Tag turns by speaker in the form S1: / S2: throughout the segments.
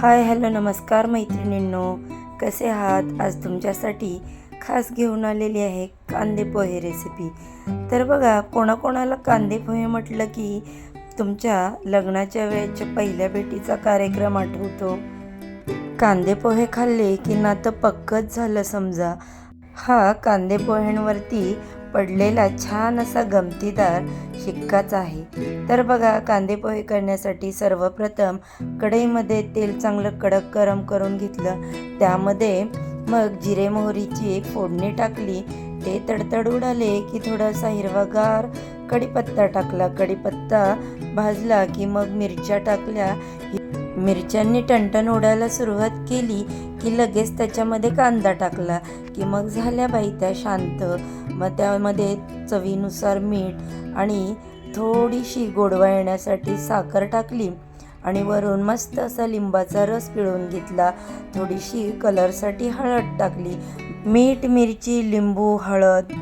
S1: Hi hello नमस्कार मैत्रिणींनो, कसे आहात? आज तुमच्यासाठी खास घेऊन आलेली आहे कांदे पोहे रेसिपी। तर बघा, कोणाकोणाला कांदे पोहे म्हटलं की तुमच्या लग्नाच्या वेळेच्या पहिल्या भेटीचा कार्यक्रम आठवतो। कांदे पोहे खाल्ले की नातं पक्कच झालं समजा। हा कांदे पोह्यांवरती पडलेला छान असा गमतीदार शिक्काच आहे। तर बघा, कांदे पोहे करण्यासाठी सर्वप्रथम कढईमध्ये तेल चांगलं कडक गरम करून घेतलं। त्यामध्ये मग जिरे मोहरीची एक फोडणी टाकली। ते तडतड उडाले की थोडासा हिरवागार कढीपत्ता टाकला। कढीपत्ता भाजला की मग मिरच्या टाकल्या। मिरच्यांनी टणटण उडायला सुरुवात केली की लगेच त्याच्यामध्ये कांदा टाकला की मग झाल्या बाई त्या शांत। मग त्यामध्ये चवीनुसार मीठ आणि थोडीशी गोडवा येण्यासाठी साखर टाकली आणि वरून मस्त असा लिंबाचा रस पिळून घेतला। थोडीशी कलरसाठी हळद टाकली। मीठ, मिरची, लिंबू, हळद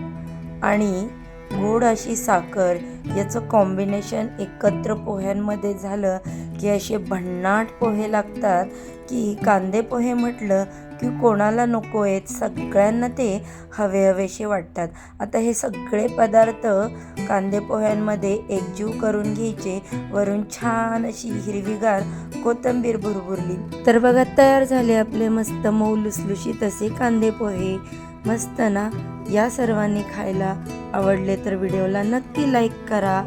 S1: आणि गोड अशी साखर याचं कॉम्बिनेशन एकत्र पोह्यांमध्ये झालं की असे भन्नाट पोहे लागतात की कांदे पोहे म्हटलं की कोणाला नको आहेत, सगळ्यांना ते हवेहवेसे वाटतात। आता हे सगळे पदार्थ कांदे पोह्यांमध्ये एकजीव करून घ्यायचे। वरून छान अशी हिरवीगार कोथिंबीर भुरभुरली तर बघा, तयार झाले आपले मस्त मऊ लुसलुशीत असे कांदे पोहे। मस्त ना? या सर्वांनी खायला आवडले तर व्हिडिओला नक्की लाईक करा।